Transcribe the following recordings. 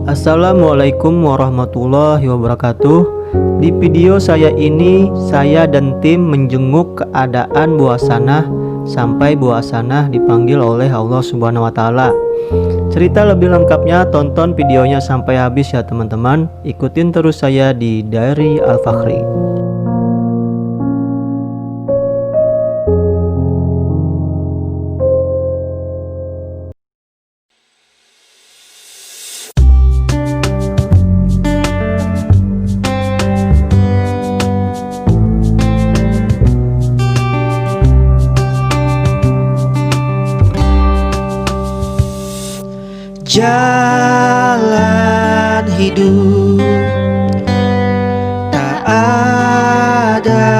Assalamualaikum warahmatullahi wabarakatuh. Di video saya ini, saya dan tim menjenguk keadaan buah sanah sampai buah sanah dipanggil oleh Allah Subhanahu wa Ta'ala. Cerita lebih lengkapnya tonton videonya sampai habis ya teman-teman. Ikutin terus saya di Diary Al-Fakhri. Jalan hidup tak ada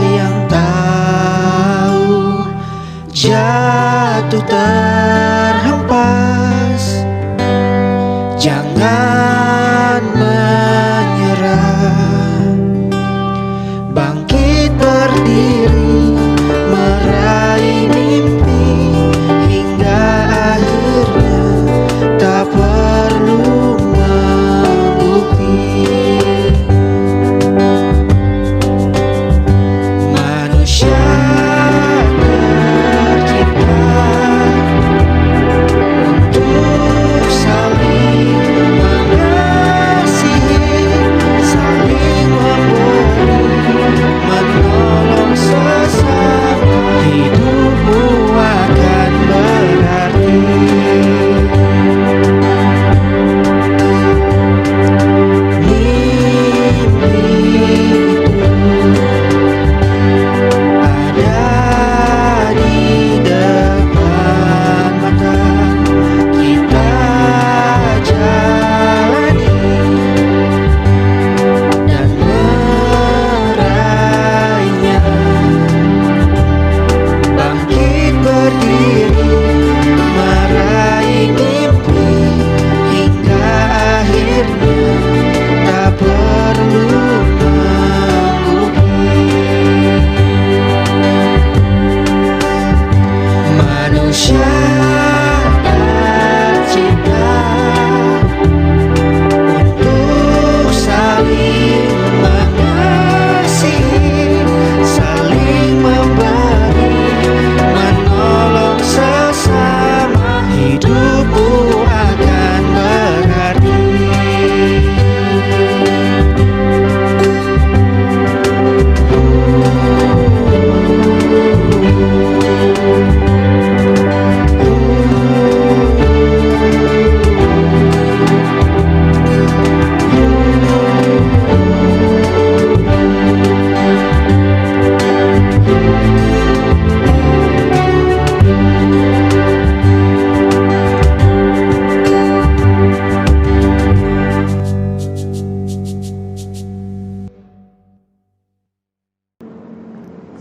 yang tahu, jatuh terhempas, jangan menyerah, bangkit berdiri, meraih mimpi hingga akhirnya. Tak perlu membukti. Manusia tercipta untuk saling mengasihi, saling memberi, menolong sesama. Hidupmu akan berarti. Manusia tercipta untuk saling mengasihi, saling memberi, menolong sesama. Hidupmu akan berarti.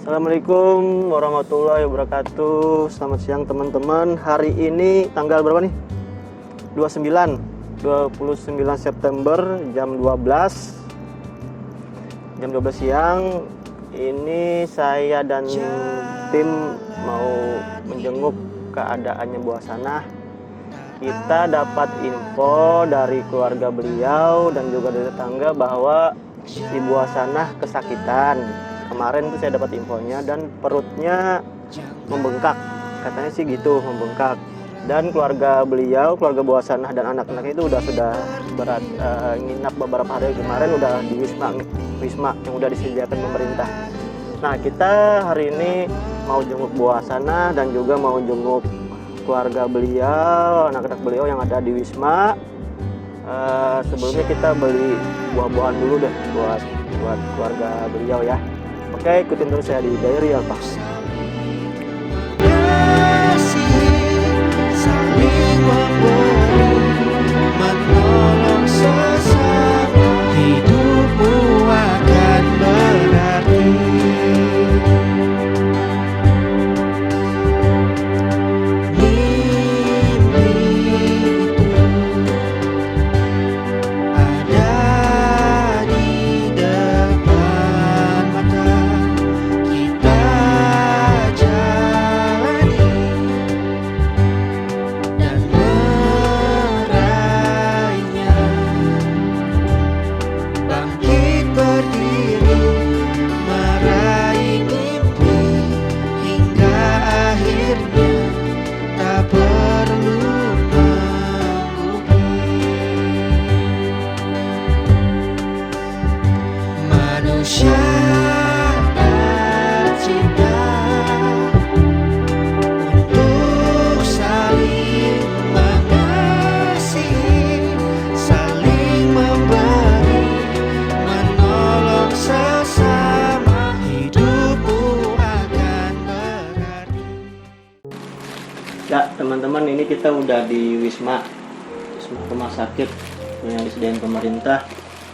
Assalamualaikum warahmatullahi wabarakatuh. Selamat siang teman-teman. Hari ini tanggal berapa nih? 29 September jam 12 siang. Ini saya dan tim mau menjenguk keadaannya buah sanah. Kita dapat info dari keluarga beliau dan juga dari tetangga bahwa si buah sanah kesakitan. Kemarin tuh saya dapat infonya dan perutnya membengkak, katanya sih gitu, membengkak. Dan keluarga beliau, keluarga buah sanah dan anak-anaknya itu sudah nginap beberapa hari kemarin, udah di wisma yang udah disediakan pemerintah. Nah, kita hari ini mau jenguk buah sanah dan juga mau jenguk keluarga beliau, anak-anak beliau yang ada di wisma. Sebelumnya kita beli buah-buahan dulu deh buat keluarga beliau ya. Oke, ikutin terus saya di Diary Al-Fakhri. Saling memberi, menolong sesama. Hidupmu akan berarti. Mimpi itu ada di depan mata kita. Ya teman-teman, ini kita udah di Wisma rumah sakit yang disediain pemerintah.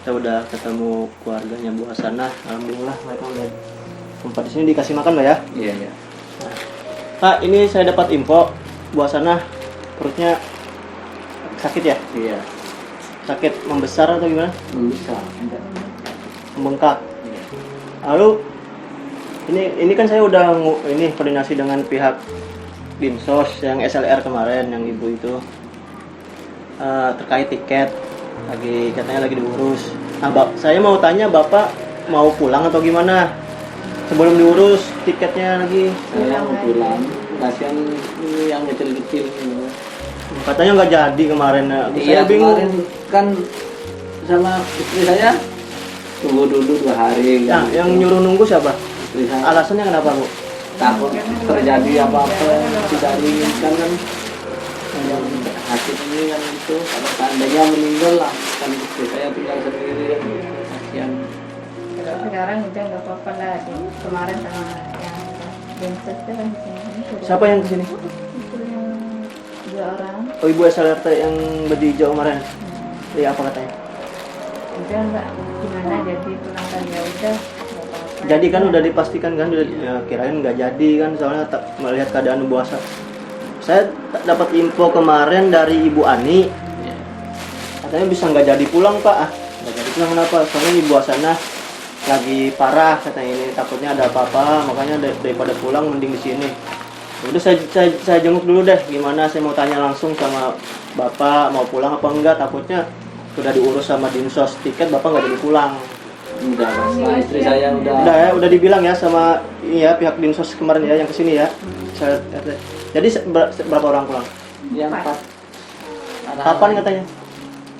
Kita udah ketemu keluarganya Bu Hasanah. Alhamdulillah mereka udah tempat di sini dikasih makan Mbak ya. Iya, iya. Pak, ini saya dapat info Bu Hasanah perutnya sakit ya? Iya. Sakit membesar atau gimana? Bisa. Enggak. Membengkak. Iya. Lalu ini kan saya udah ini koordinasi dengan pihak Dinsos yang SLR kemarin yang ibu itu terkait tiket katanya lagi diurus. Nah, saya mau tanya Bapak mau pulang atau gimana? Sebelum diurus tiketnya lagi. Saya mau pulang. Kasihan ini yang kecil-kecil. Katanya nggak jadi kemarin. Iya, Saya bingung. kemarin kan sama istri saya tunggu dulu 2 hari. Ya, gitu. yang nyuruh nunggu siapa? Istri saya Alasannya kenapa Bu? takut terjadi apa-apa tidak diinginkan kan. Yang hakim ini kan itu kalau seandainya meninggal lah kan istri saya tinggal sendiri kan kasihan. Kalau sekarang udah nggak apa-apa lah. Kemarin sama yang Densus itu kan di sini. Siapa yang kesini? Itu yang 2 orang. Oh, Ibu SLRT yang berhijau kemarin. Iya, apa katanya? Udah nggak gimana jadi pulang kan ya udah. nggak apa-apa. Jadi kan udah dipastikan kan, ya, kirain nggak jadi kan soalnya melihat keadaan puasa. Saya dapat info kemarin dari Ibu Ani, Iya. katanya bisa nggak jadi pulang Pak. Nggak jadi pulang kenapa? Soalnya Ibu Hasanah lagi parah katanya, ini takutnya ada apa-apa, makanya daripada pulang mending di sini. Udah saya jenguk dulu deh, gimana? Saya mau tanya langsung sama Bapak mau pulang apa enggak, takutnya sudah diurus sama Dinsos tiket Bapak nggak jadi pulang. Udah Mas. Nah, istri saya Udah ya, udah dibilang ya sama ya pihak Dinsos kemarin ya yang kesini ya. Jadi berapa orang pulang? yang 4. Kapan katanya?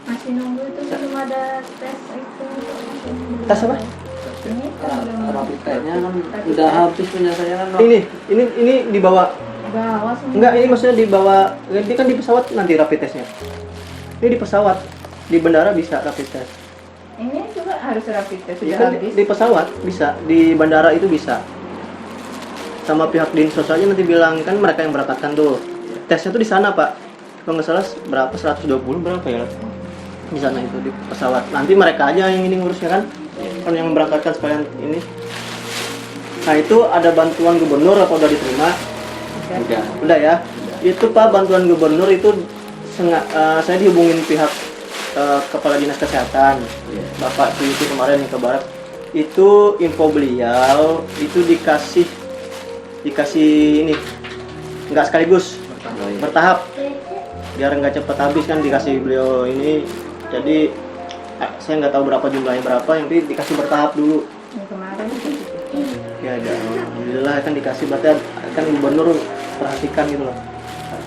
Masih nunggu itu belum ada tes itu. Tes apa? Ini kan belum. Rapid testnya kan udah habis punya saya kan. Ini dibawa Bawa semua. enggak, ini maksudnya dibawa, ini kan di pesawat nanti rapid testnya. Ini di pesawat, di bandara bisa rapid test. Ini juga harus rapid test Iya sudah kan habis. di pesawat bisa, di bandara itu bisa. Sama pihak Dinsos aja nanti bilang kan mereka yang berangkatkan tuh. Tesnya tuh di sana Pak. Kalau nggak salah berapa 120 berapa ya? Di sana itu di pesawat. Nanti mereka aja yang ini ngurusnya kan. Kan yang berangkatkan sekalian ini. Nah, itu ada bantuan gubernur apa udah diterima? Udah. Udah ya. Itu Pak, bantuan gubernur itu saya dihubungin pihak kepala dinas kesehatan. Iya. Bapak itu kemarin yang ke barat. Itu info beliau itu dikasih ini nggak sekaligus, bertahap biar nggak cepet habis kan, dikasih beliau ini. Jadi saya nggak tahu berapa jumlahnya berapa, yang penting dikasih bertahap dulu. Yang kemarin itu. Ya alhamdulillah kan dikasih, berarti kan gubernur perhatikan gitu loh.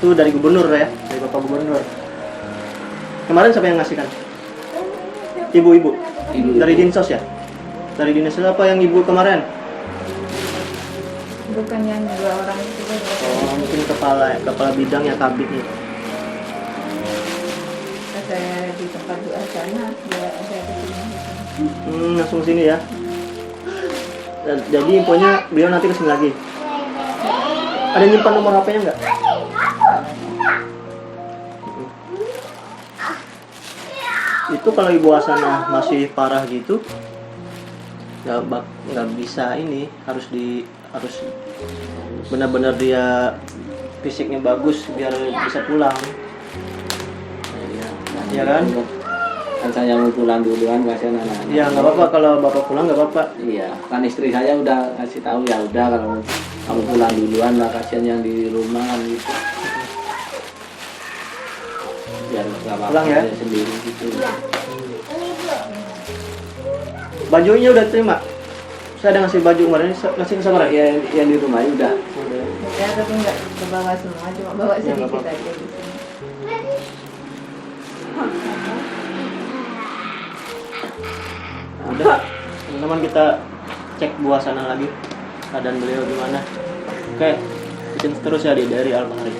Itu dari gubernur ya, dari bapak gubernur. Kemarin siapa yang ngasihkan? Ibu-ibu dari Dinsos ya? Dari dinas apa yang ibu kemarin? Bukan yang 2 orang itu. Oh, mungkin kepala bidang ya, kabitnya. Saya di tempat doa sana, dia ada di sini. Langsung sini ya. Jadi infonya beliau nanti kesini lagi. Ada nyimpan nomor HP-nya nggak? Itu kalau Ibu Hasanah masih parah gitu, nggak bisa ini, harus benar-benar dia fisiknya bagus biar bisa pulang. Iya kan? Kan saya mau pulang duluan kasihan anak-anak. Iya, nggak apa-apa kalau bapak pulang, nggak apa-apa. Iya, kan istri saya udah kasih tahu ya udah kalau kamu pulang duluan lah, kasihan yang di rumah kan gitu. Biar nggak apa-apa Pulang ya? dia sendiri gitu. Bajunya udah terima. Saya ada ngasih baju kemarin, ngasih ke Samara. Ya, yang di rumah udah. Ya, tapi nggak ke bawah semua, cuma bawa Ya, nggak sedikit apa-apa. aja di sini. Udah, teman-teman, kita cek Bu Hasanah lagi keadaan beliau gimana. Oke, ikutin terus ya dari Al-Bahri.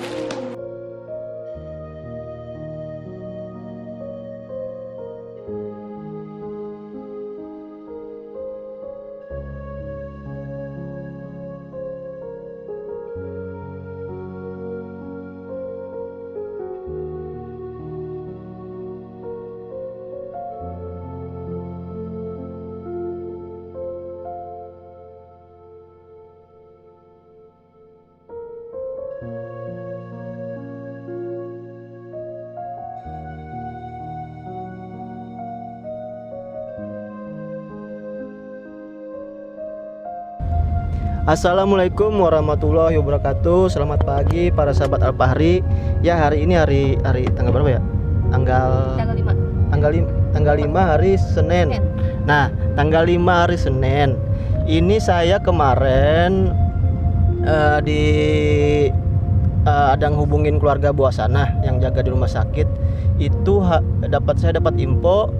Assalamualaikum warahmatullahi wabarakatuh. Selamat pagi para sahabat Al-Fahri. Ya, hari ini hari tanggal berapa ya? Tanggal 5 hari Senin. Nah, tanggal 5 hari Senin. Ini saya kemarin ada ngehubungin keluarga Buasana yang jaga di rumah sakit. Itu saya dapat info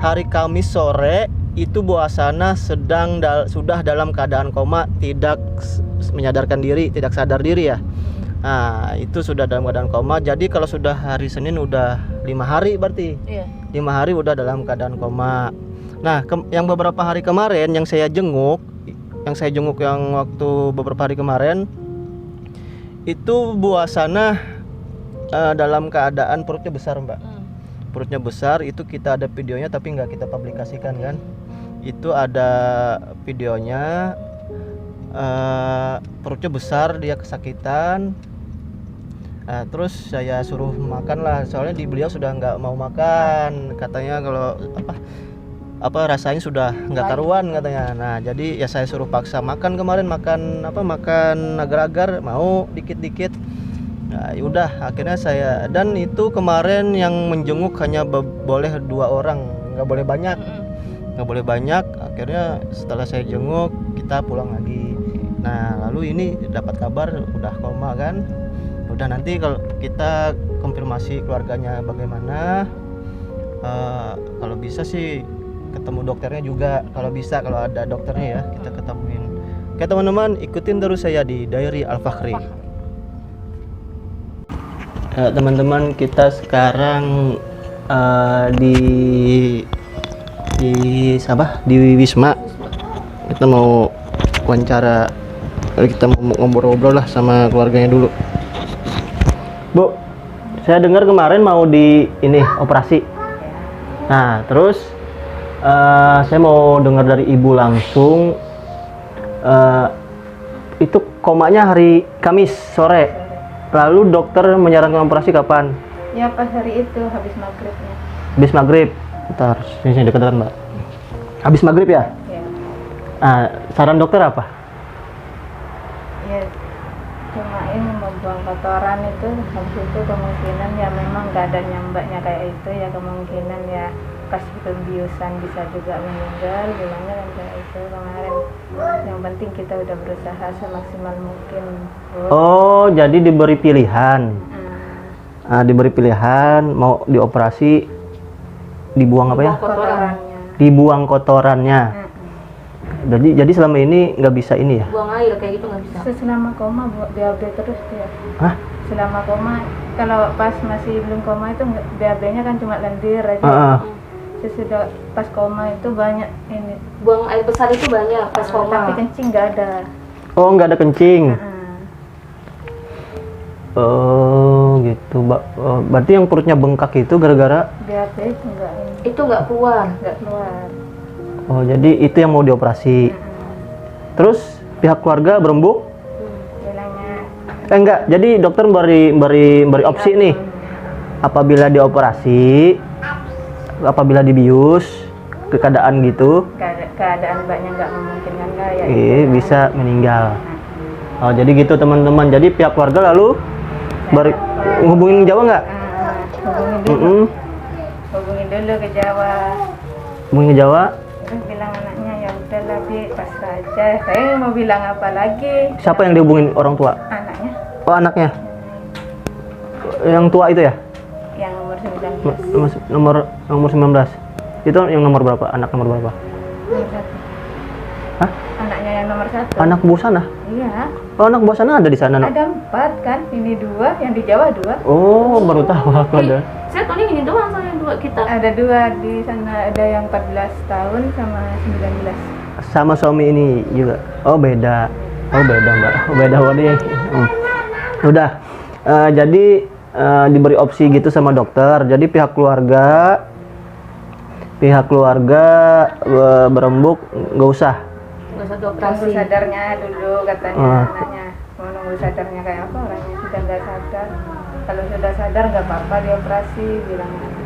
hari Kamis sore itu Buasana sudah dalam keadaan koma, tidak menyadarkan diri, tidak sadar diri ya. Nah, itu sudah dalam keadaan koma. Jadi kalau sudah hari Senin udah 5 hari berarti. Iya. 5 hari udah dalam keadaan koma. Nah, yang beberapa hari kemarin yang saya jenguk yang waktu beberapa hari kemarin itu Buasana dalam keadaan perutnya besar, Mbak. Perutnya besar, itu kita ada videonya tapi nggak kita publikasikan kan. Itu ada videonya, perutnya besar, dia kesakitan. Terus saya suruh makan lah, soalnya beliau sudah nggak mau makan, katanya kalau rasanya sudah nggak karuan katanya. Nah, jadi ya saya suruh paksa makan kemarin, makan agar-agar mau dikit-dikit. Nah, yaudah akhirnya saya, dan itu kemarin yang menjenguk hanya boleh 2 orang, nggak boleh banyak. Akhirnya setelah saya jenguk kita pulang lagi. Nah, lalu ini dapat kabar udah koma kan. Udah, nanti kalau kita konfirmasi keluarganya bagaimana, kalau bisa sih ketemu dokternya juga, kalau ada dokternya ya kita ketemuin. Oke teman-teman, ikutin terus saya di Diary Al-Fahri. Teman-teman, kita sekarang di Wisma. Kita mau wawancara, kita mau ngobrol-ngobrol lah sama keluarganya dulu. Bu, saya dengar kemarin mau operasi. Nah, terus saya mau dengar dari ibu langsung, itu komanya hari Kamis sore. Lalu dokter menyarankan operasi kapan? Ya pas hari itu habis maghribnya. Habis maghrib. Bentar, sini dekat-dekat Mbak. Habis maghrib ya? Ya. Saran dokter apa? Ya cuma ini membuang kotoran itu, habis itu kemungkinan ya memang keadaannya mbaknya kayak itu ya, kemungkinan ya pas pembiusan bisa juga meninggal gimana kan kayak itu kemarin. Yang penting kita udah berusaha semaksimal mungkin, Bu. Oh, jadi diberi pilihan. Diberi pilihan mau dioperasi, dibuang apa ya? Kotorannya. Dibuang kotorannya. Jadi selama ini nggak bisa ini ya? Buang air kayak gitu nggak bisa. Selama koma BAB terus dia. Hah? Selama koma, kalau pas masih belum koma itu BAB-nya kan cuma lendir aja. Sesudah pas koma itu banyak ini. Buang air besar itu banyak pas koma. Tapi kencing nggak ada. Oh, nggak ada kencing. Oh gitu, Mbak. Berarti yang perutnya bengkak itu gara-gara BAB itu nggak ini. Itu nggak keluar. Nggak keluar. Oh, jadi itu yang mau dioperasi. Terus pihak keluarga berembuk? Bilangnya Enggak. Jadi dokter beri opsi nih. Apabila dioperasi, apabila dibius, keadaan gitu, keadaan mbaknya nggak memungkinkan kayak bisa meninggal. Oh, jadi gitu teman-teman. Jadi pihak keluarga lalu hubungin Jawa nggak? Hubungin dulu ke Jawa. Hubungin ke Jawa. Terus bilang anaknya ya udahlah Bi, pasrah aja. Saya mau bilang apa lagi? Siapa yang dihubungin, orang tua? Anaknya. Oh, anaknya. Yang tua itu ya? Yang umur 19. Nomor 19. Itu yang nomor berapa? Anak nomor berapa? Nomor 1. Hah? Anaknya yang nomor 1. Anak Buasana? Iya. Oh, anak Buasana ada di sana, Nak? Ada 4 kan? Ini 2, yang di Jawa 2. Oh, baru tahu aku ada. Saya tahu ini doang sama yang 2 kita. Ada 2 di sana, ada yang 14 tahun sama 19. Sama suami ini juga. Oh, beda. Oh, beda, Mbak. Oh, beda waduh. Udah. Jadi diberi opsi gitu sama dokter. Jadi pihak keluarga berembuk nggak usah. Nggak usah dioperasi. Tunggu sadarnya dulu katanya anaknya. Mau nunggu sadarnya kayak apa, orangnya sudah nggak sadar. Kalau sudah sadar nggak apa-apa dioperasi, bilang anaknya.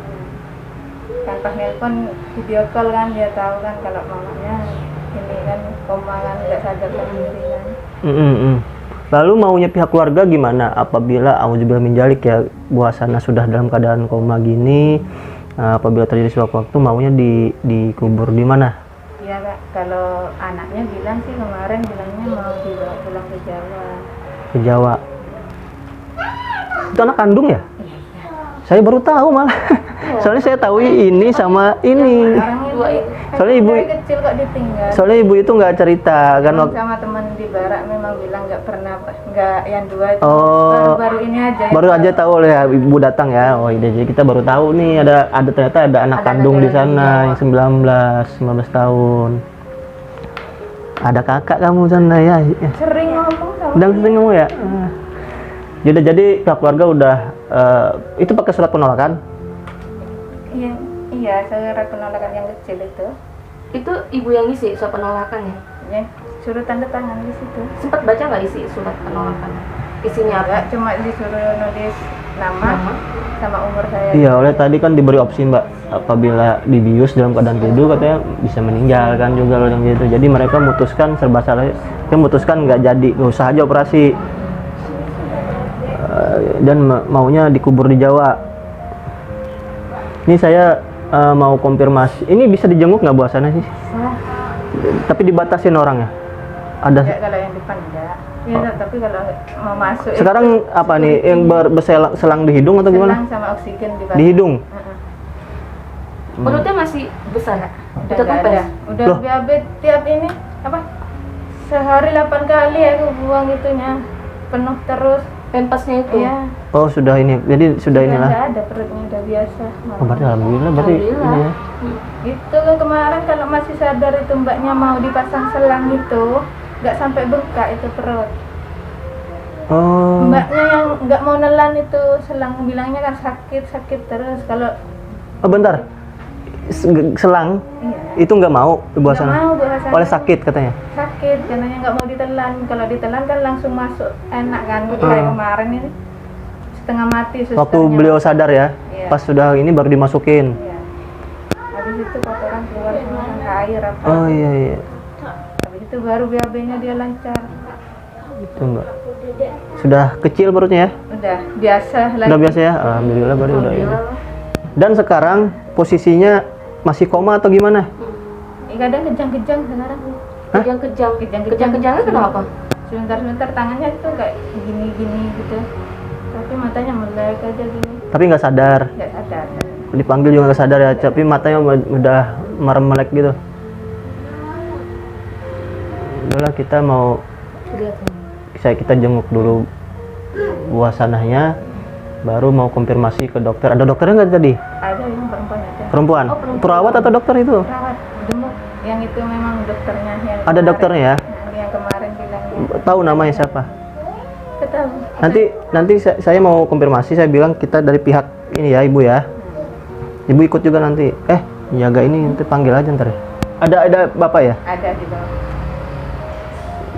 Kan pas nelpon video call kan, dia tahu kan kalau mamanya ini kan koma kan, nggak sadar sendiri kan. Lalu maunya pihak keluarga gimana apabila auzubillah min dzalik ya Bu Hasanah sudah dalam keadaan koma gini, apabila terjadi sewaktu-waktu maunya dikubur di mana? Ya Kak, kalau anaknya bilang sih kemarin bilangnya mau dibawa pulang ke Jawa. Ke Jawa. Itu anak kandung ya? Saya baru tahu malah. Soalnya saya tahu ini sama ini. Orangnya Soalnya ibu dari kecil kok ditinggal. Soalnya ibu itu nggak cerita kan waktu. Sama teman di barak memang bilang nggak pernah, nggak yang dua itu Oh. baru ini aja. Baru aja tahu oleh ibu datang ya. Oh iya, jadi kita baru tahu nih ada ternyata ada anak kandung di sana yang 19 tahun. Ada kakak kamu sana ya. Sering ngomong sama Sedang sering ngomong ya. Jadi pihak keluarga udah itu pakai surat penolakan. Iya, surat penolakan yang kecil itu. Itu ibu yang isi surat penolakan ya? Ya, suruh tanda tangan di situ. Sempat baca nggak isi surat penolakan? Isinya apa? Enggak, cuma disuruh nulis nama sama umur saya. Iya, oleh tadi kan diberi opsi Mbak, apabila dibius dalam keadaan tidur katanya bisa meninggal kan juga loh yang gitu. Jadi mereka memutuskan serba salah, mereka memutuskan nggak jadi, nggak usah aja operasi. Dan maunya dikubur di Jawa. Ini saya mau konfirmasi, ini bisa dijenguk nggak Bu Hasanah sih? Wah, Tapi dibatasin orangnya. Ada. enggak, kalau yang depan enggak. Iya, tapi kalau mau masuk Sekarang apa nih yang berselang di hidung atau gimana? selang sama oksigen di Di hidung. Perutnya masih besar? Udah Udah enggak kempes? ada. Udah Loh. BAB tiap ini apa? Sehari 8 kali aku buang itunya. Penuh terus. Pempasnya itu? Iya. Oh sudah ini, jadi sudah inilah. Enggak ada, perutnya udah biasa. Oh, berarti alhamdulillah berarti Alhamdulillah. ini ya. Itu kan kemarin kalau masih sadar itu mbaknya mau dipasang selang itu nggak sampai bengkak itu perut. Oh. Mbaknya yang nggak mau nelan itu selang bilangnya kan sakit terus kalau Oh bentar. Selang iya. itu nggak mau Ibu Nggak Hasanah. mau Bu Hasanah. Oleh sakit katanya. Sakit katanya nggak mau ditelan, kalau ditelan kan langsung masuk enak kan kayak kemarin ini setengah mati susternya. Waktu beliau sadar ya, Iya. pas sudah ini baru dimasukin. Iya. Habis itu kotoran keluar semua kan air apa. Oh iya iya. Habis itu baru BAB-nya dia lancar. Itu Mbak. Sudah kecil perutnya ya? Udah biasa lagi. Udah biasa ya? Alhamdulillah baru udah ini. Dan sekarang posisinya masih koma atau gimana? Kadang kejang-kejang sekarang. Hah? Kejang-kejang. Kejang-kejang. Kejang-kejangnya kenapa? Sebentar-sebentar tangannya itu kayak gini-gini gitu. Tapi matanya melek aja gini. Tapi nggak sadar. Nggak sadar. Dipanggil juga nggak sadar ya, tapi matanya udah merem melek gitu. Udahlah kita mau kita jenguk dulu Bu Hasanahnya, baru mau konfirmasi ke dokter. Ada dokternya nggak tadi? Ada yang perempuan aja. Perempuan? Oh, perempuan. Perawat atau dokter itu? Perawat gemuk. Yang itu memang dokternya yang Ada dokternya ya? Yang kemarin bilangnya. Tahu namanya siapa? Ketahu. Nanti saya mau konfirmasi, saya bilang kita dari pihak ini ya Ibu ya. Ibu ikut juga nanti. Jaga ini nanti panggil aja ntar ya. Ada Bapak ya? Ada di bawah.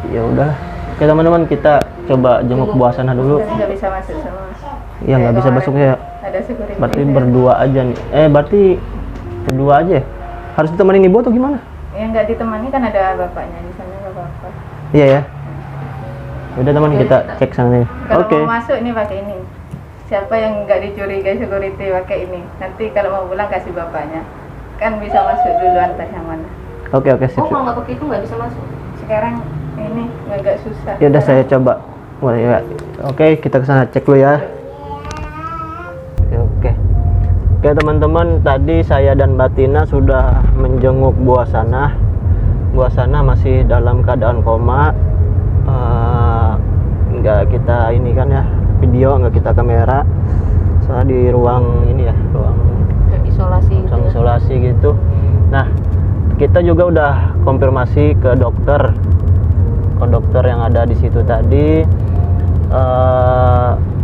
Ya udah. Oke teman-teman, kita coba jenguk Bu Hasanah dulu. Tapi nggak bisa masuk semua. Ya nggak bisa masuk ya. Ada security. Berarti berdua aja nih. Berarti berdua aja ya? Harus ditemenin Ibu atau gimana? Yang nggak ditemani kan ada bapaknya di sana, nggak apa-apa. Iya ya. Udah teman, kita cek sana nih. Kalau Oke. mau masuk ini pakai ini. Siapa yang nggak dicurigai security pakai ini. Nanti kalau mau pulang kasih bapaknya. Kan bisa masuk duluan entah yang mana. Oke sip. Oh, kalau nggak pakai itu nggak bisa masuk? Sekarang ini agak susah. Ya udah saya coba. Ya. Oke, kita ke sana cek dulu ya. Oke. Oke teman-teman, tadi saya dan Mbak Tina sudah menjenguk Bu Hasanah. Bu Hasanah masih dalam keadaan koma. Nggak kita ini kan ya, video nggak kita kamera. Soalnya di ruang ini ya, ruang Isolasi gitu. ruang isolasi gitu. Nah, kita juga udah konfirmasi ke dokter yang ada di situ tadi.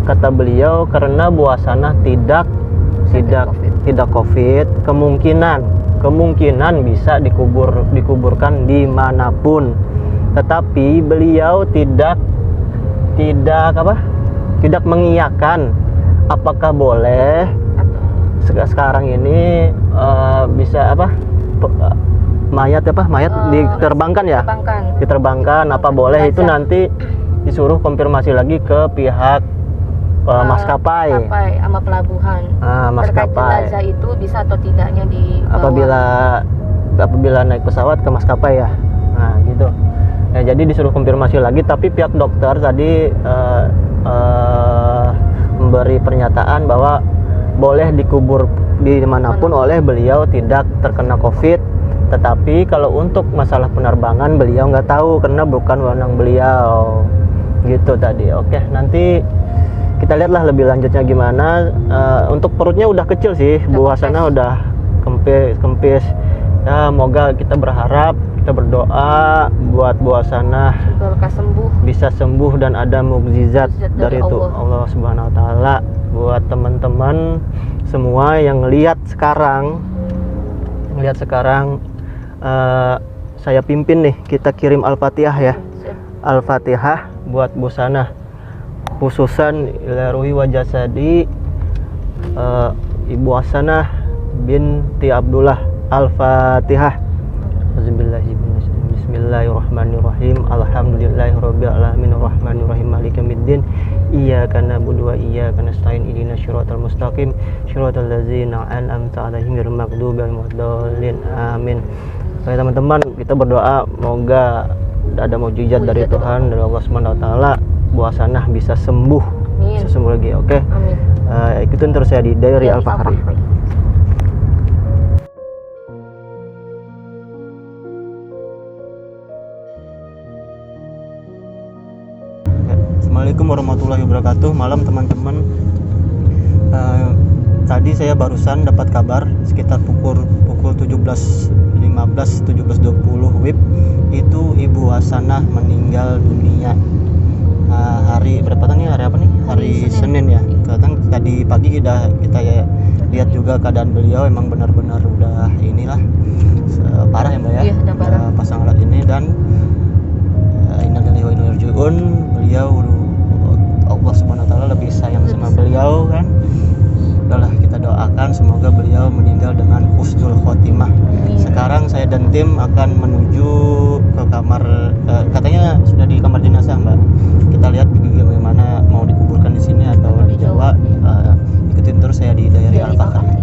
Kata beliau karena Bu Hasanah tidak COVID, kemungkinan bisa dikuburkan dimanapun. Tetapi beliau tidak mengiyakan apakah boleh sekarang ini bisa mayat diterbangkan ya? Terbangkan. Diterbangkan apa boleh itu nanti disuruh konfirmasi lagi ke pihak maskapai. Maskapai sama pelabuhan. Terkait Maskapai. jenazah itu bisa atau tidaknya Apabila naik pesawat ke maskapai ya. Nah, gitu. Ya, jadi disuruh konfirmasi lagi, tapi pihak dokter tadi memberi pernyataan bahwa boleh dikubur di manapun oleh beliau, tidak terkena COVID. Tetapi kalau untuk masalah penerbangan beliau nggak tahu karena bukan wewenang beliau. Gitu tadi. Oke, nanti kita lihatlah lebih lanjutnya gimana. Untuk perutnya udah kecil sih, Bu Hasanah udah kempis. Ya, semoga kita berharap, kita berdoa buat Bu Hasanah Semoga sembuh. bisa sembuh dan ada mukjizat Mukjizat dari dari itu Allah Subhanahu wa taala. Buat teman-teman semua yang lihat sekarang, saya pimpin nih, kita kirim Al-Fatihah ya. Al-Fatihah buat Bu Hasanah, khususan ila ruhi wa jasadi Ibu Hasanah binti Abdullah. Al-Fatihah. Bismillahirrahmanirrahim. Alhamdulillahirabbil alamin arrahmanirrahim maliki yaumiddin. Iyyaka na'budu wa iyyaka nasta'in ihdinas siratal mustaqim siratal ladzina an'amta 'alaihim ghairil maghdubi 'alaihim waladdallin. Amin. Oke teman-teman, kita berdoa semoga ada mukjizat dari Tuhan, dari Allah Subhanahu wa taala. Bu Hasanah bisa sembuh. Amin. Bisa sembuh lagi, oke? Amin. Ikutin terus saya di Diary Al-Fahri. Assalamualaikum warahmatullahi wabarakatuh. Malam teman-teman. Tadi saya barusan dapat kabar sekitar pukul 17.15, 17.20 WIB itu Ibu Hasanah meninggal dunia. Hari berapa nih? Hari apa nih? Hari Senin ya. Kadang tadi pagi udah kita lihat juga keadaan beliau, emang benar-benar udah inilah parah ya Mbak ya. Iya, udah parah. Pasang alat ini dan innalillahi wa inna ilaihi raji'un. Beliau Allah Subhanahu wa taala lebih sayang sama beliau kan. Udahlah kita doakan semoga beliau meninggal dengan husnul khotimah. Sekarang saya dan tim akan menuju ke kamar, katanya sudah di kamar jenazah Mbak. Kita lihat bagaimana mau dikuburkan di sini atau di Jawa. Ikutin terus saya di Diary Al-Fahri.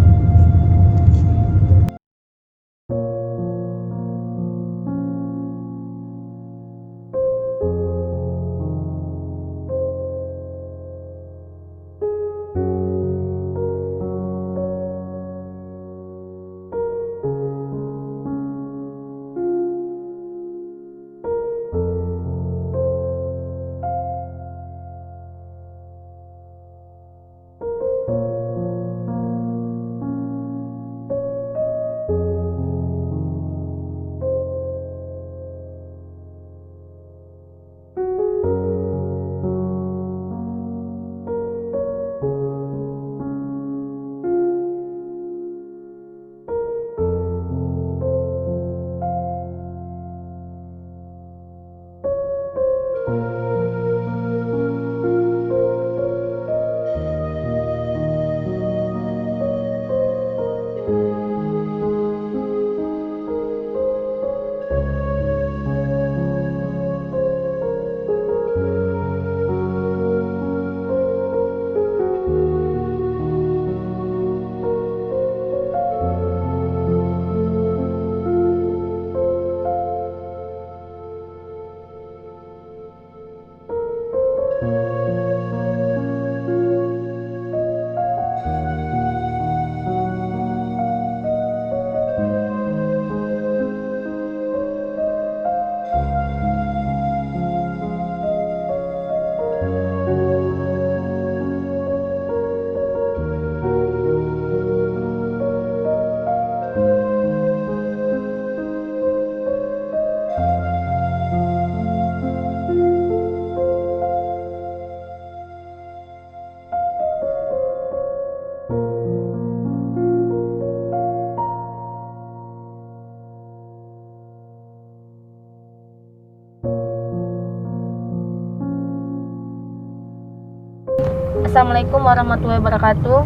Assalamualaikum warahmatullahi wabarakatuh.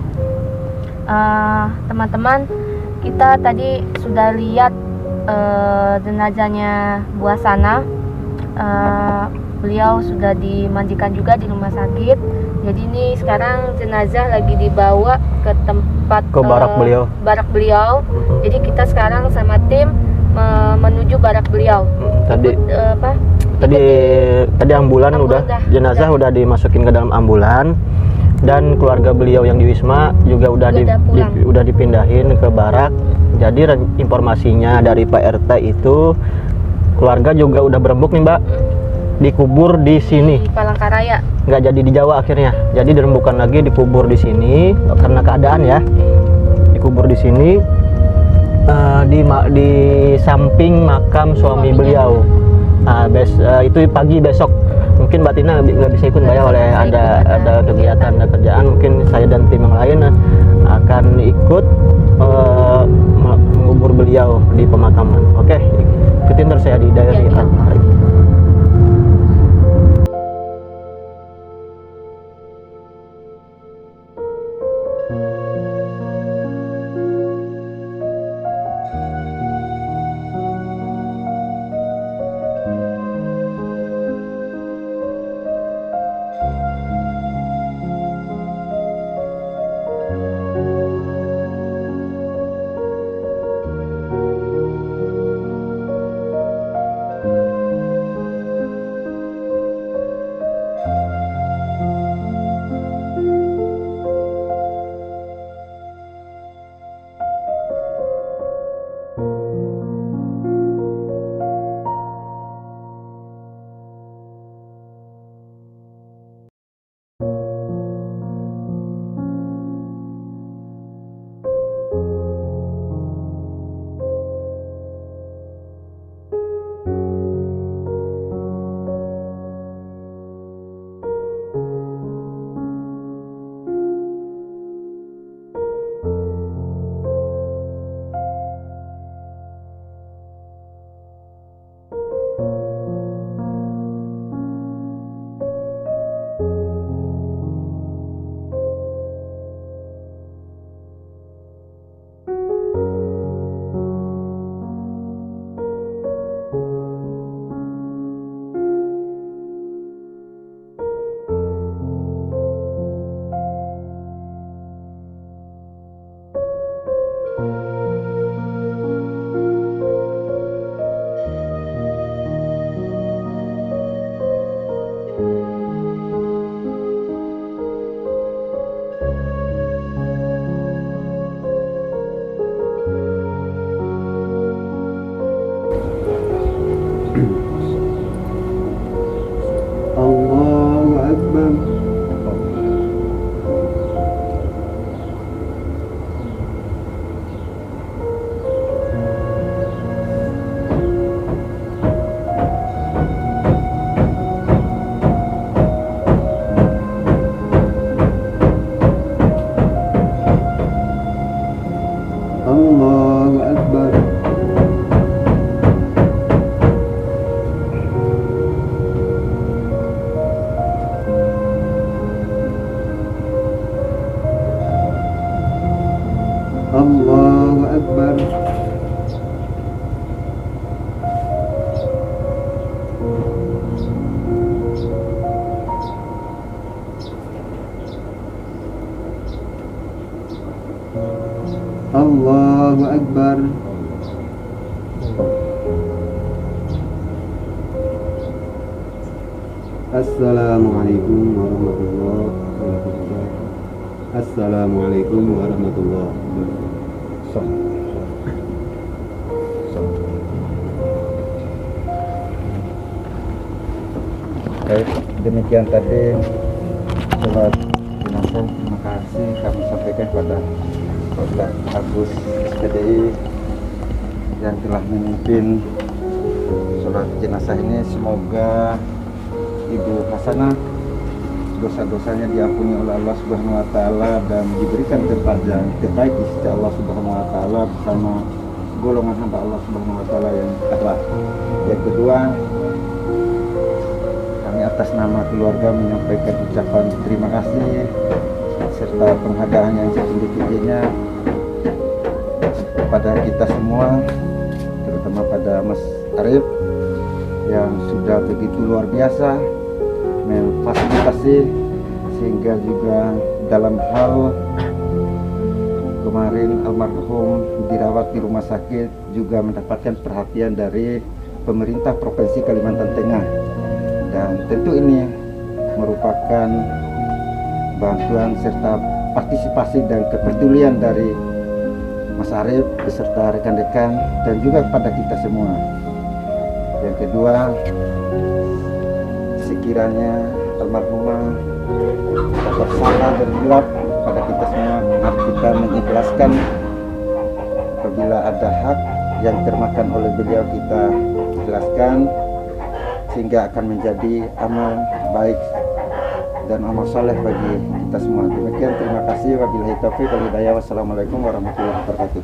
Teman-teman, kita tadi sudah lihat jenazahnya Bu Hasanah. Beliau sudah dimandikan juga di rumah sakit. Jadi ini sekarang jenazah lagi dibawa ke tempat Ke barak beliau. Jadi kita sekarang sama tim menuju barak beliau. Tadi ambulan udah, jenazah udah dimasukin ke dalam ambulan, dan keluarga beliau yang di Wisma juga udah dipindahin ke barak. Jadi informasinya dari Pak RT itu keluarga juga udah berembuk nih Mbak, dikubur di sini. Di Palangkaraya. Nggak jadi di Jawa akhirnya, jadi dirembukan lagi, dikubur di sini karena keadaan ya. Dikubur di sini di samping makam suami beliau. Itu pagi besok. Mungkin Mbak Tina nggak bisa ikut Mbak ya, oleh ada kegiatan, ada kerjaan. Mungkin saya dan tim yang lain akan ikut mengubur beliau di pemakaman. Oke, ikutin terus saya di diary hari. Allahu Akbar. Allahu Akbar. Assalamualaikum warahmatullahi wabarakatuh. Assalamualaikum warahmatullahi wabarakatuh. Baik, demikian tadi sholat jenazah. Terima kasih kami sampaikan kepada Bapak Agus SPDI yang telah memimpin sholat jenazah ini. Semoga Ibu Hasanah dosa-dosanya diampuni oleh Allah Subhanahu wa taala dan diberikan tempat yang terbaik di sisi Allah Subhanahu wa taala bersama golongan hamba Allah Subhanahu wa taala yang akhlak. Yang kedua, kami atas nama keluarga menyampaikan ucapan terima kasih serta penghargaan yang setinggi-tingginya kepada kita semua, terutama terutama pada Mas Arif yang sudah begitu luar biasa memfasilitasi, sehingga juga dalam hal kemarin almarhum dirawat di rumah sakit juga mendapatkan perhatian dari pemerintah Provinsi Kalimantan Tengah, dan tentu ini merupakan bantuan serta partisipasi dan kepedulian dari Mas Arif beserta rekan-rekan dan juga kepada kita semua. Yang kedua, sekiranya almarhumah dapat salah dan hilaf pada kita semua, mari kita mengikhlaskan. Apabila ada hak yang termakan oleh beliau, kita ikhlaskan, sehingga akan menjadi amal baik dan amal saleh bagi kita semua. Demikian, terima kasih. Wabillahi taufiq wal hidayah. Wassalamualaikum warahmatullahi wabarakatuh.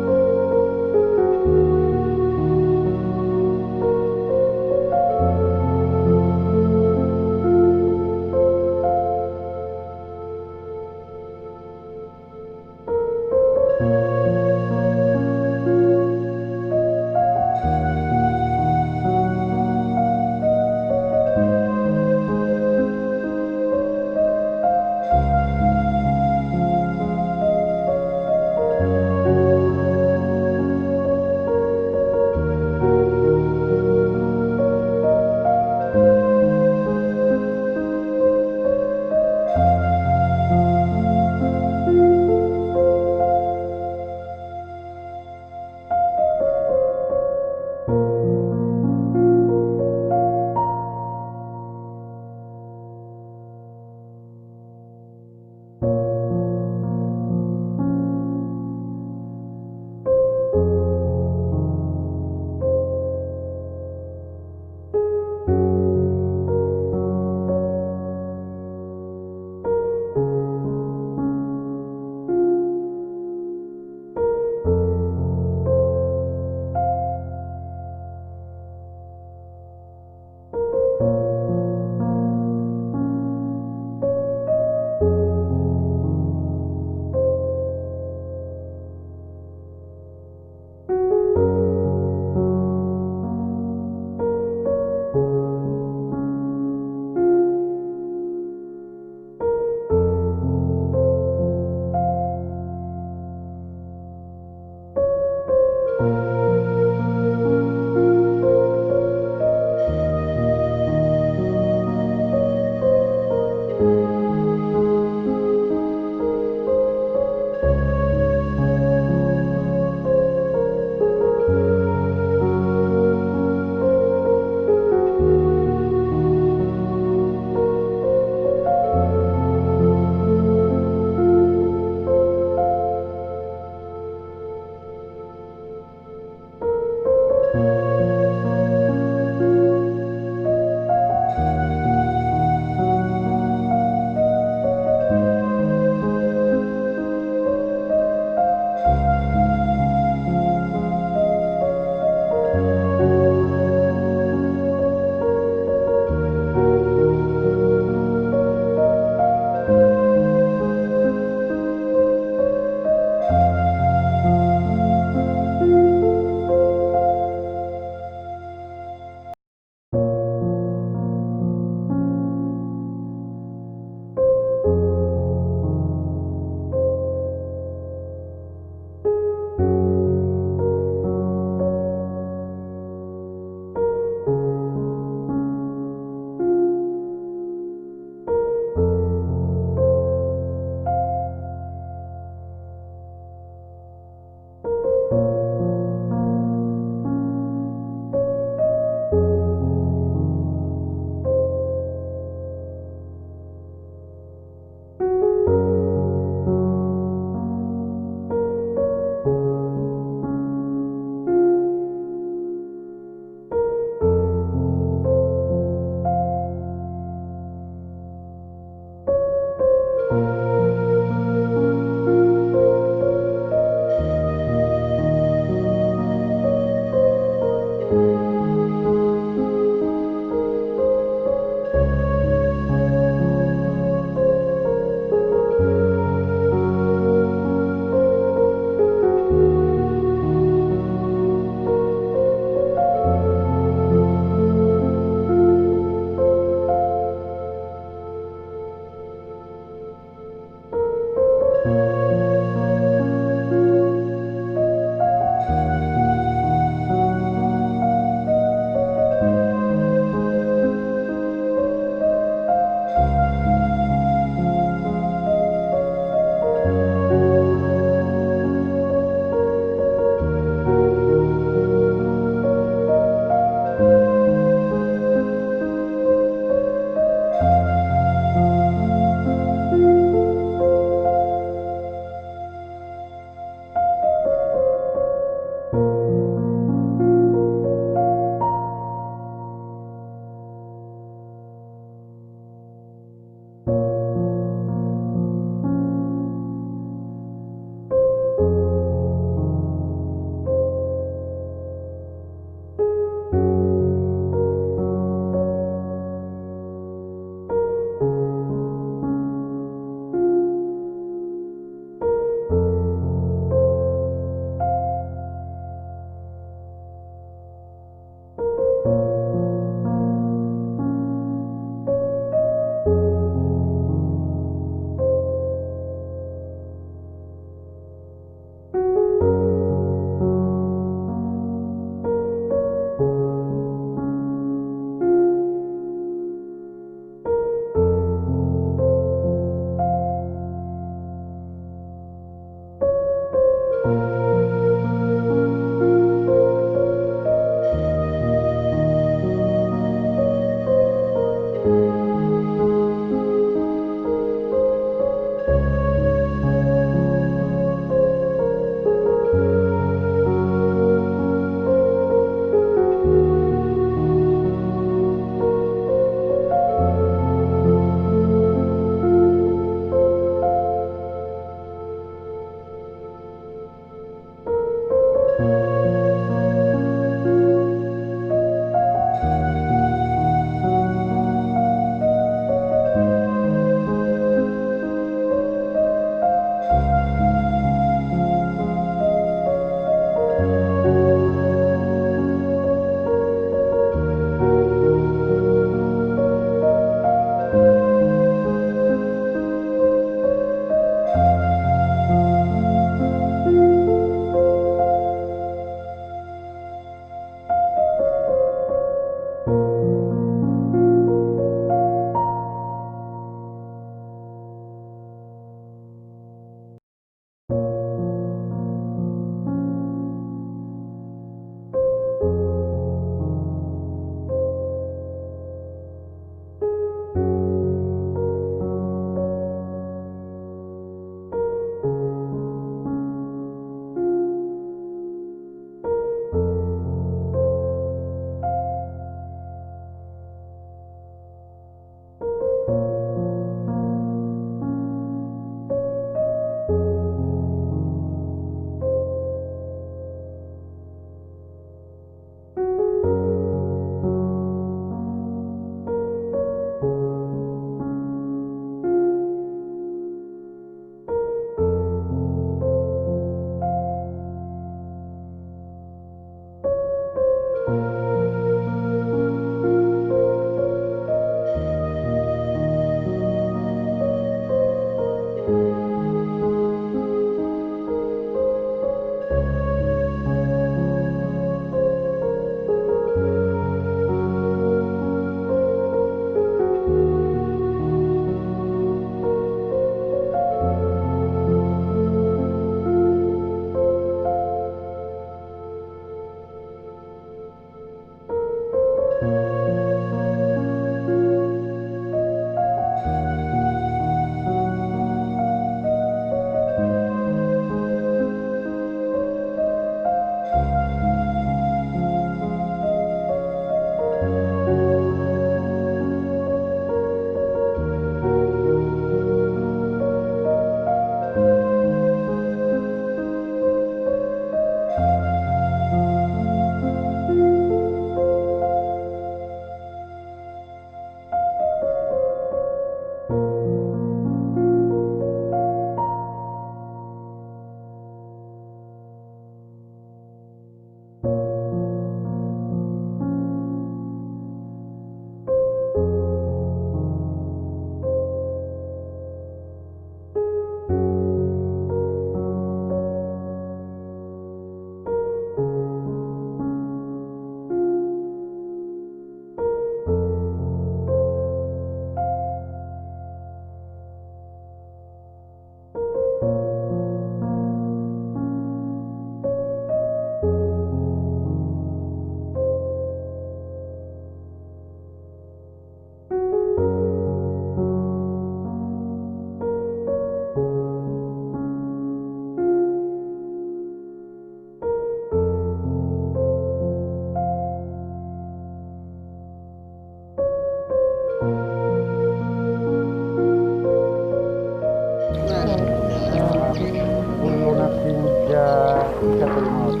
sakratul maut,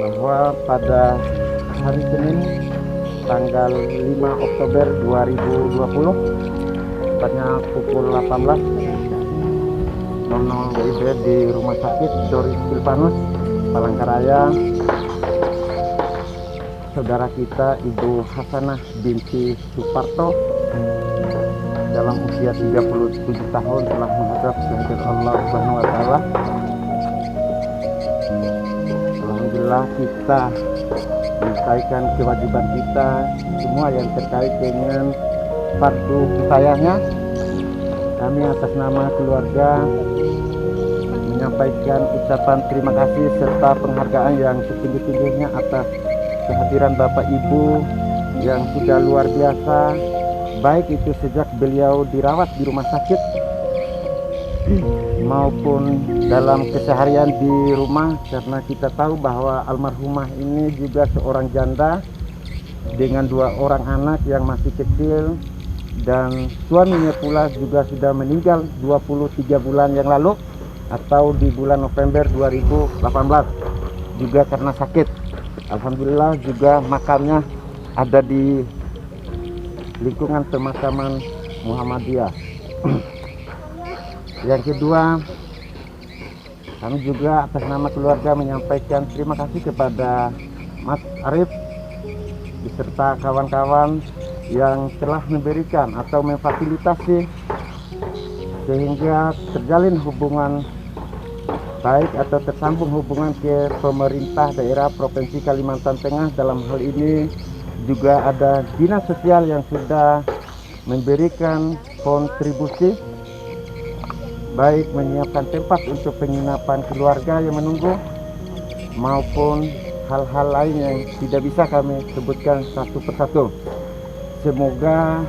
bahwa pada hari Senin tanggal 5 Oktober 2020 tepatnya pukul 18.00 WIB di Rumah Sakit Doris Silvanus Palangkaraya, saudara kita Ibu Hasanah binti Suparto dalam usia 37 tahun telah menghadap kehadirat Allah Subhanahu wa taala. Alhamdulillah kita menyelesaikan kewajiban kita semua yang terkait dengan fardu kifayahnya. Kami atas nama keluarga menyampaikan ucapan terima kasih serta penghargaan yang setinggi-tingginya atas kehadiran Bapak Ibu yang sudah luar biasa, baik itu sejak beliau dirawat di rumah sakit maupun dalam keseharian di rumah, karena kita tahu bahwa almarhumah ini juga seorang janda dengan 2 orang anak yang masih kecil, dan suaminya pula juga sudah meninggal 23 bulan yang lalu atau di bulan November 2018 juga karena sakit. Alhamdulillah juga makamnya ada di lingkungan pemakaman Muhammadiyah. Yang kedua, kami juga atas nama keluarga menyampaikan terima kasih kepada Mas Arif beserta kawan-kawan yang telah memberikan atau memfasilitasi sehingga terjalin hubungan baik atau tersambung hubungan ke pemerintah daerah Provinsi Kalimantan Tengah. Dalam hal ini juga ada dinas sosial yang sudah memberikan kontribusi baik menyiapkan tempat untuk penginapan keluarga yang menunggu maupun hal-hal lain yang tidak bisa kami sebutkan satu persatu. Semoga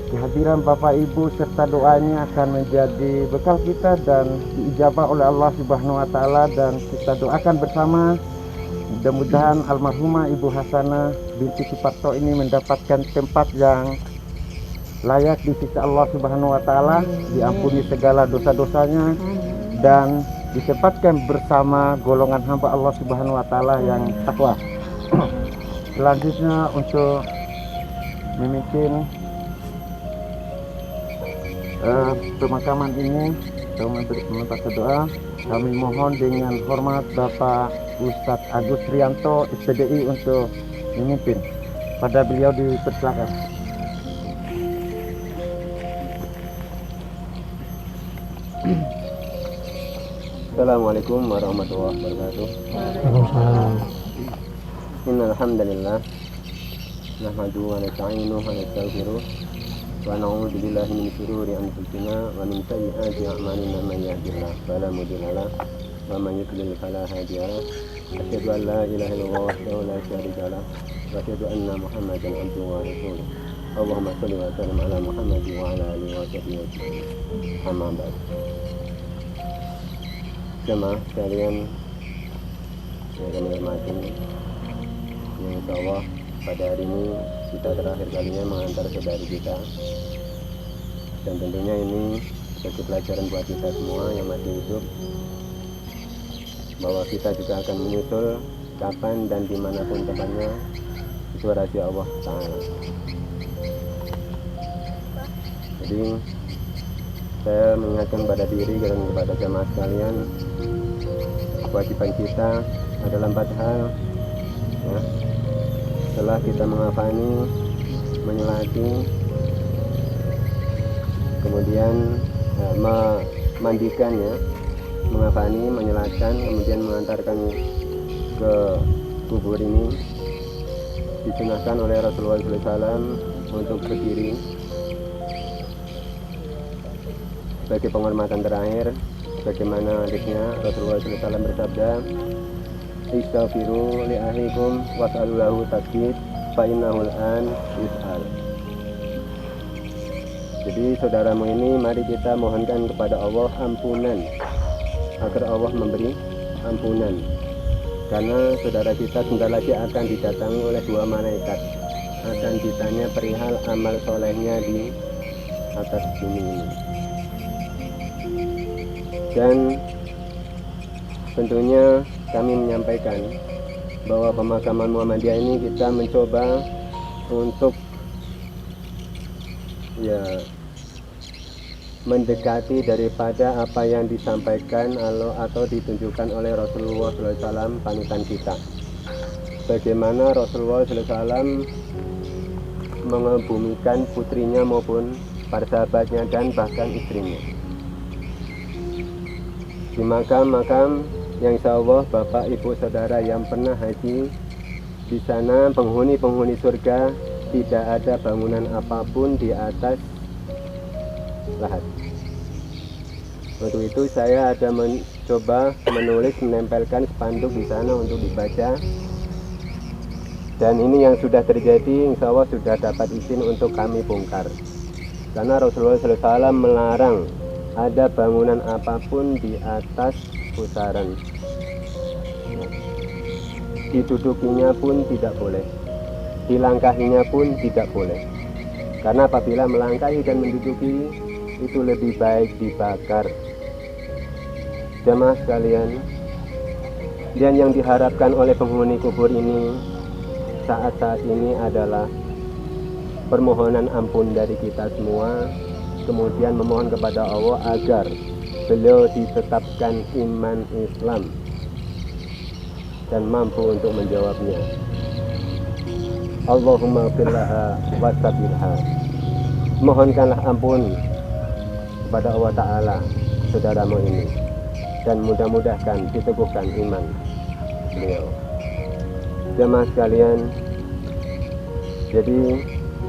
kehadiran Bapak Ibu serta doanya akan menjadi bekal kita dan diijabah oleh Allah Subhanahu wa taala, dan kita doakan bersama mudah-mudahan almarhumah Ibu Hasanah binti Suparto ini mendapatkan tempat yang layak di sisi Allah Subhanahu wa taala, diampuni segala dosa-dosanya dan ditempatkan bersama golongan hamba Allah Subhanahu wa taala yang takwa. Selanjutnya untuk memimpin pemakaman ini atau meminta doa, kami mohon dengan hormat Bapak Ustadz Agus Rianto SPDI untuk memimpin. Pada beliau dipersilakan. Assalamualaikum warahmatullahi wabarakatuh. Innal hamdalillah nahmaduhu wa nasta'inuhu wa nastaghfiruh wa na'udzu billahi min shururi anfusina wa min sayyiati a'malina man yahdihillahu fala mudilla lahu wa man yudlil fala hadiya lahu. Asyhadu an la ilaha illallah wahdahu la syarika lahu wa asyhadu anna Muhammadan abduhu wa rasuluh. Allahumma shalli wa sallim ala Muhammad wa ala alihi wa sahbihi. Amma ba'd. Jemaah sekalian yang kami hormati, yang insya Allah pada hari ini kita terakhir kalinya mengantar saudari kita, dan tentunya ini sebagai pelajaran buat kita semua yang masih hidup, bahwa kita juga akan menyusul kapan dan dimanapun tempatnya sesuai rahasia Allah Ta'ala. Jadi saya mengingatkan pada diri dan kepada jemaah sekalian, kewajiban kita adalah 4 hal ya. Setelah kita mengafani, menyelati, kemudian memandikan ya, mengafani, menyelatkan, kemudian mengantarkan ke kubur ini, disunahkan oleh Rasulullah SAW untuk berdiri sebagai penghormatan terakhir, bagaimana hadisnya Rasulullah SAW bersabda, istaghfiru li akhikum was'alu lahu tasbih fa innahu al-an yus'al. Jadi saudaramu ini mari kita mohonkan kepada Allah ampunan, agar Allah memberi ampunan, karena saudara kita sebentar lagi akan didatangi oleh 2 malaikat, akan ditanya perihal amal solehnya di atas bumi ini. Dan tentunya kami menyampaikan bahwa pemakaman Muhammadiyah ini kita mencoba untuk mendekati daripada apa yang disampaikan atau ditunjukkan oleh Rasulullah SAW panutan kita. Bagaimana Rasulullah SAW mengebumikan putrinya maupun para sahabatnya dan bahkan istrinya di makam-makam yang insya Allah Bapak Ibu Saudara yang pernah haji di sana, penghuni-penghuni surga tidak ada bangunan apapun di atas lahat. Untuk itu saya ada mencoba menulis, menempelkan spanduk di sana untuk dibaca. Dan ini yang sudah terjadi, insya Allah sudah dapat izin untuk kami bongkar. Karena Rasulullah SAW melarang ada bangunan apapun di atas pusaran. Didudukinya pun tidak boleh, dilangkahinya pun tidak boleh. Karena apabila melangkahi dan menduduki, itu lebih baik dibakar. Jamaah sekalian, dan yang diharapkan oleh penghuni kubur ini saat-saat ini adalah permohonan ampun dari kita semua, kemudian memohon kepada Allah agar beliau ditetapkan iman Islam dan mampu untuk menjawabnya. Allahumma fillaha wa sabilha. Mohonkanlah ampun kepada Allah Ta'ala saudaramu ini, dan mudah-mudahan diteguhkan iman beliau. Jemaah sekalian, jadi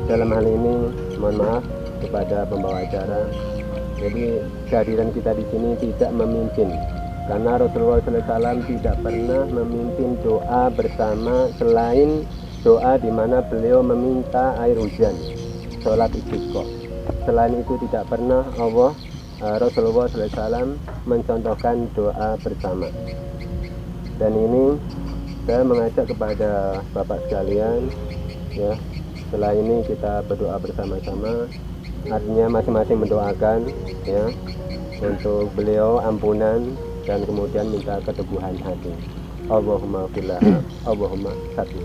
dalam hal ini mohon maaf kepada pembawa acara. Jadi kehadiran kita di sini tidak memimpin, karena Rasulullah SAW tidak pernah memimpin doa bersama selain doa di mana beliau meminta air hujan, sholat istisqa. Selain itu tidak pernah Rasulullah SAW mencontohkan doa bersama. Dan ini saya mengajak kepada Bapak sekalian, ya, setelah ini kita berdoa bersama-sama. Artinya masing-masing mendoakan, ya, untuk beliau ampunan dan kemudian minta keteguhan hati. Allahumma fillah, Allahumma sabit.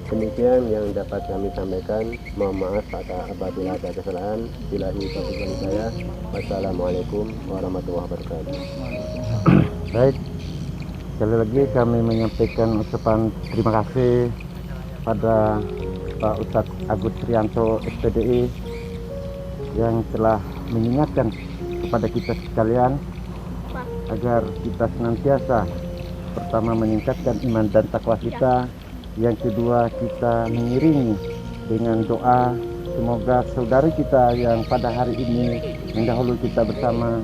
Demikian yang dapat kami sampaikan. Mohon maaf apabila ada kesalahan. Billahi taufiq wal hidayah. Wassalamualaikum warahmatullahi wabarakatuh. Baik, sekali lagi kami menyampaikan ucapan terima kasih pada Pak Ustadz Agus Trianto SPDI yang telah mengingatkan kepada kita sekalian agar kita senantiasa pertama meningkatkan iman dan takwa kita, yang kedua kita mengiringi dengan doa semoga saudari kita yang pada hari ini mendahului kita bersama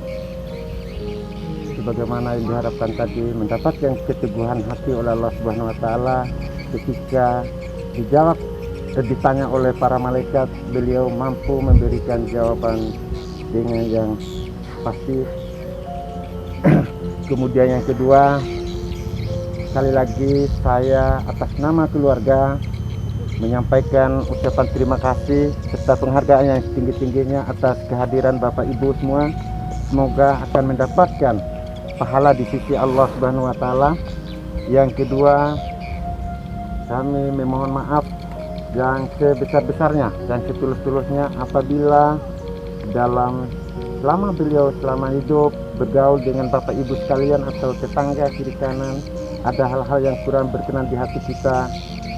sebagaimana yang diharapkan tadi, mendapatkan keteguhan hati oleh Allah Subhanahu wa taala ketika dijawab dan ditanya oleh para malaikat, beliau mampu memberikan jawaban dengan yang pasti. Kemudian yang kedua, sekali lagi saya atas nama keluarga menyampaikan ucapan terima kasih serta penghargaan yang setinggi-tingginya atas kehadiran Bapak Ibu semua. Semoga akan mendapatkan pahala di sisi Allah Subhanahu wa taala. Yang kedua, kami memohon maaf yang sebesar-besarnya dan setulus-tulusnya apabila selama beliau hidup bergaul dengan Bapak Ibu sekalian atau tetangga kiri kanan ada hal-hal yang kurang berkenan di hati kita,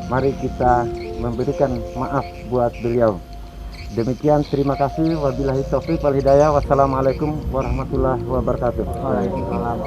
mari kita memberikan maaf buat beliau. Demikian, terima kasih. Wabillahi taufiq wal hidayah. Wassalamualaikum warahmatullahi wabarakatuh. Waalaikumsalam.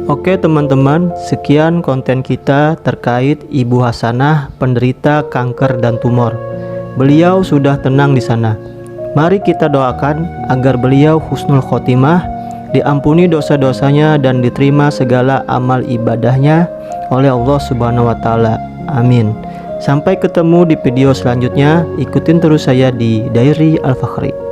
Oke teman-teman, sekian konten kita terkait Ibu Hasanah penderita kanker dan tumor. Beliau sudah tenang di sana. Mari kita doakan agar beliau husnul khotimah, diampuni dosa-dosanya dan diterima segala amal ibadahnya oleh Allah Subhanahu wa taala. Amin. Sampai ketemu di video selanjutnya. Ikutin terus saya di Diary Al Fakhri.